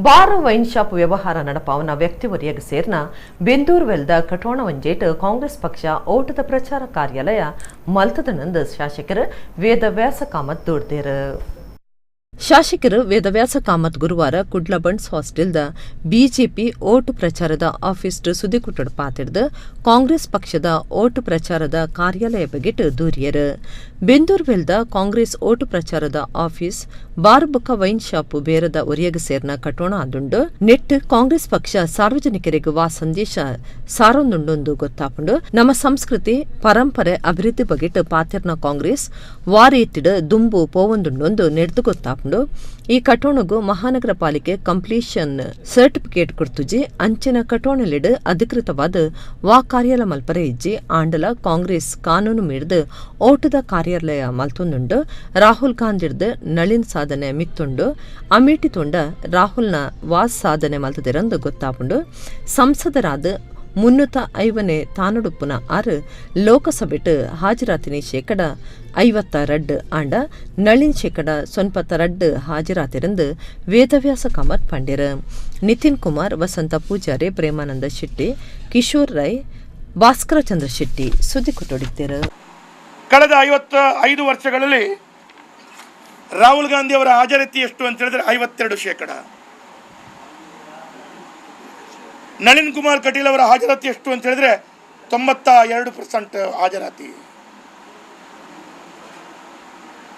Bar wine shop ವ್ಯವಹಾರ ನಡಪಾವನ ವ್ಯಕ್ತಿವರಿಯಾಗಿ ಸೇರ್ನ ಬೆಂದೂರ್ವೆಲ್ದ ಕಟೋಣ ವಂಜೇಟ್ ಕಾಂಗ್ರೆಸ್ ಪಕ್ಷ ಓಟದ ಪ್ರಚಾರ ಕಾರ್ಯಾಲಯ ಮಲ್ತದನಂದ ಶಾಸಕರು ವೇದವ್ಯಾಸ ಕಾಮತ್ ದುಡ್ದೇರು. ಶಾಸಕರು ವೇದವ್ಯಾಸ ಕಾಮತ್ ಗುರುವಾರ ಕುಡ್ಲಬಂಡ್ಸ್ ಹಾಸ್ಟೆಲ್ದ ಬಿಜೆಪಿ ಓಟು ಪ್ರಚಾರದ ಆಫೀಸ್ ಸುದ್ದಿಕುಟ್ಟಡ ಪಾತಿಡ್ದು ಕಾಂಗ್ರೆಸ್ ಪಕ್ಷದ ಓಟು ಪ್ರಚಾರದ ಕಾರ್ಯಾಲಯ ಬಗೆಟ್ ದೂರಿಯರು. ಬೆಂದೂರ್ವೆಲ್ದ ಕಾಂಗ್ರೆಸ್ ಓಟು ಪ್ರಚಾರದ ಆಫೀಸ್ ಬಾರ್ ಬೊಕ್ಕ ವೈನ್ ಶಾಪ್ ಬೇರದ ಒರಿಯಗ ಸೇರ್ನ ಕಟೋಣ ಆದುಂಡು ನೆಟ್ ಕಾಂಗ್ರೆಸ್ ಪಕ್ಷ ಸಾರ್ವಜನಿಕರಿಗೆ ವಾ ಸಂದೇಶ ಸಾರೊಂದುಂಡೊಂದು ಗೊತ್ತಾಪುಂಡು ನಮ್ಮ ಸಂಸ್ಕೃತಿ ಪರಂಪರೆ ಅಭಿವೃದ್ಧಿ ಬಗೆಟ್ ಪಾತಿರ್ನ ಕಾಂಗ್ರೆಸ್ ವಾರೇತಿಡ್ ದುಂಬು ಪೋವೊಂದುಂಡೊಂದು ನೆಡ್ದು ಗೊತ್ತಾಪುಂಡು. ಈ ಕಟೋಣಗು ಮಹಾನಗರ ಪಾಲಿಕೆ ಕಂಪ್ಲೀಷನ್ ಸರ್ಟಿಫಿಕೇಟ್ ಕೊಡ್ತುಜಿ ಅಂಚಿನ ಕಟೋಣಲಿಡ್ ಅಧಿಕೃತವಾದ ವಾ ಕಾರ್ಯಾಲಯ ಮಲ್ಪರೆ ಇಜ್ಜಿ ಆಂಡಲ ಕಾಂಗ್ರೆಸ್ ಕಾನೂನು ಮೀಡ್ದು ಓಟದ ಕಾರ್ಯಾಲಯ ಮಲ್ತೊಂದುಂಡು ರಾಹುಲ್ ಗಾಂಧಿರ್ದು ನಳಿನ್ ಸಾಧನೆ ಮಿತ್ತುಂಡು ಅಮೇಟಿ ತೊಂಡ ರಾಹುಲ್ನ ವಾಸ್ ಸಾಧನೆ ಮಲ್ತದಿರಂದು ಗೊತ್ತಾಪುಂಡು. ಸಂಸದರಾದ 350 ತಾನುಡುಪ್ಪುನ ಆರು ಲೋಕಸಭೆಟ್ ಹಾಜರಾತಿನಿ ಶೇಕಡ 52 ಆಂಡ ನಳಿನ್ ಶೇಕಡ 92 ಹಾಜರಾತಿರಂದು ವೇದವ್ಯಾಸ ಕಾಮತ್ ಪಂಡ್ಯರು. ನಿತಿನ್ ಕುಮಾರ್, ವಸಂತ ಪೂಜಾರಿ, ಪ್ರೇಮಾನಂದ ಶೆಟ್ಟಿ, ಕಿಶೋರ್ ರೈ, ಭಾಸ್ಕರ ಚಂದ್ರ ಶೆಟ್ಟಿ ಸುದ್ದಿ ಕೊಟ್ಟೊಡಿದ್ದರು. ಕಳೆದ 55 ವರ್ಷಗಳಲ್ಲಿ ರಾಹುಲ್ ಗಾಂಧಿ ಅವರ ಹಾಜರಾತಿ ಎಷ್ಟು ಅಂತ ಹೇಳಿದ್ರೆ 52%. ನಳಿನ್ ಕುಮಾರ್ ಕಟೀಲ್ ಅವರ ಹಾಜರಾತಿ ಎಷ್ಟು ಅಂತ ಹೇಳಿದ್ರೆ 92% ಹಾಜರಾತಿ.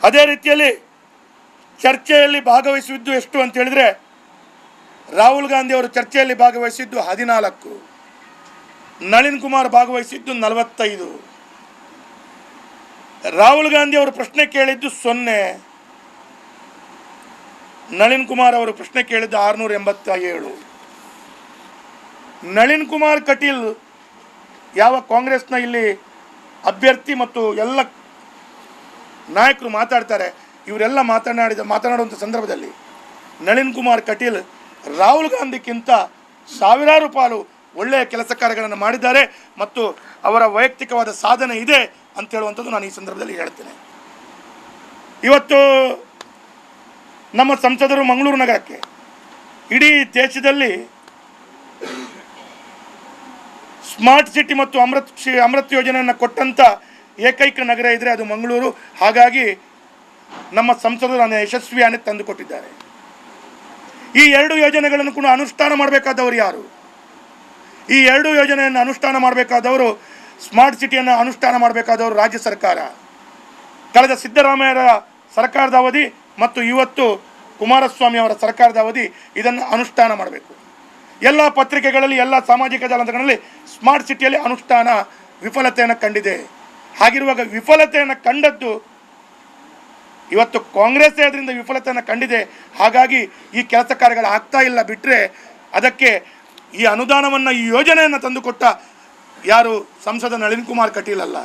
ಅದೇ ರೀತಿಯಲ್ಲಿ ಚರ್ಚೆಯಲ್ಲಿ ಭಾಗವಹಿಸಿದ್ದು ಎಷ್ಟು ಅಂತ ಹೇಳಿದ್ರೆ ರಾಹುಲ್ ಗಾಂಧಿ ಅವರು ಚರ್ಚೆಯಲ್ಲಿ ಭಾಗವಹಿಸಿದ್ದು 14, ನಳಿನ್ ಕುಮಾರ್ ಭಾಗವಹಿಸಿದ್ದು 45, ರಾಹುಲ್ ಗಾಂಧಿ ಅವರು ಪ್ರಶ್ನೆ ಕೇಳಿದ್ದು 0, ನಳಿನ್ ಕುಮಾರ್ ಅವರು ಪ್ರಶ್ನೆ ಕೇಳಿದ್ದು 687. ನಳಿನ್ ಕುಮಾರ್ ಕಟೀಲ್ ಯಾವ ಕಾಂಗ್ರೆಸ್ನ ಇಲ್ಲಿ ಅಭ್ಯರ್ಥಿ ಮತ್ತು ಎಲ್ಲ ನಾಯಕರು ಮಾತಾಡ್ತಾರೆ, ಇವರೆಲ್ಲ ಮಾತನಾಡುವಂಥ ಸಂದರ್ಭದಲ್ಲಿ ನಳಿನ್ ಕುಮಾರ್ ಕಟೀಲ್ ರಾಹುಲ್ ಗಾಂಧಿಗಿಂತ ಸಾವಿರಾರು ಪಾಲು ಒಳ್ಳೆಯ ಕೆಲಸ ಕಾರ್ಯಗಳನ್ನು ಮಾಡಿದ್ದಾರೆ ಮತ್ತು ಅವರ ವೈಯಕ್ತಿಕವಾದ ಸಾಧನೆ ಇದೆ ಅಂತ ಹೇಳುವಂಥದ್ದು ನಾನು ಈ ಸಂದರ್ಭದಲ್ಲಿ ಹೇಳ್ತೇನೆ. ಇವತ್ತು ನಮ್ಮ ಸಂಸದರು ಮಂಗಳೂರು ನಗರಕ್ಕೆ ಇಡೀ ದೇಶದಲ್ಲಿ ಸ್ಮಾರ್ಟ್ ಸಿಟಿ ಮತ್ತು ಅಮೃತ್ ಯೋಜನೆಯನ್ನು ಕೊಟ್ಟಂಥ ಏಕೈಕ ನಗರ ಇದ್ದರೆ ಅದು ಮಂಗಳೂರು. ಹಾಗಾಗಿ ನಮ್ಮ ಸಂಸದರು ಅದನ್ನು ಯಶಸ್ವಿಯಾಗಿ ತಂದುಕೊಟ್ಟಿದ್ದಾರೆ. ಈ 2 ಯೋಜನೆಗಳನ್ನು ಕೂಡ ಅನುಷ್ಠಾನ ಮಾಡಬೇಕಾದವರು ಯಾರು? ಈ 2 ಯೋಜನೆಯನ್ನು ಅನುಷ್ಠಾನ ಮಾಡಬೇಕಾದವರು, ಸ್ಮಾರ್ಟ್ ಸಿಟಿಯನ್ನು ಅನುಷ್ಠಾನ ಮಾಡಬೇಕಾದವರು ರಾಜ್ಯ ಸರ್ಕಾರ. ಕಳೆದ ಸಿದ್ದರಾಮಯ್ಯರ ಸರ್ಕಾರದ ಅವಧಿ ಮತ್ತು ಇವತ್ತು ಕುಮಾರಸ್ವಾಮಿ ಅವರ ಸರ್ಕಾರದ ಅವಧಿ ಇದನ್ನು ಅನುಷ್ಠಾನ ಮಾಡಬೇಕು. ಎಲ್ಲ ಪತ್ರಿಕೆಗಳಲ್ಲಿ, ಎಲ್ಲ ಸಾಮಾಜಿಕ ಜಾಲತಾಣಗಳಲ್ಲಿ ಸ್ಮಾರ್ಟ್ ಸಿಟಿಯಲ್ಲಿ ಅನುಷ್ಠಾನ ವಿಫಲತೆಯನ್ನು ಕಂಡಿದೆ. ಹಾಗಿರುವಾಗ ವಿಫಲತೆಯನ್ನು ಕಂಡದ್ದು ಇವತ್ತು ಕಾಂಗ್ರೆಸ್ ಅದರಿಂದ ವಿಫಲತೆಯನ್ನು ಕಂಡಿದೆ. ಹಾಗಾಗಿ ಈ ಕೆಲಸ ಕಾರ್ಯಗಳು ಆಗ್ತಾ ಇಲ್ಲ. ಬಿಟ್ಟರೆ ಅದಕ್ಕೆ ಈ ಅನುದಾನವನ್ನು, ಈ ಯೋಜನೆಯನ್ನು ತಂದುಕೊಟ್ಟ ಯಾರು ಸಂಸದ ನಳಿನ್ ಕುಮಾರ್ ಕಟೀಲ್ ಅಲ್ಲ.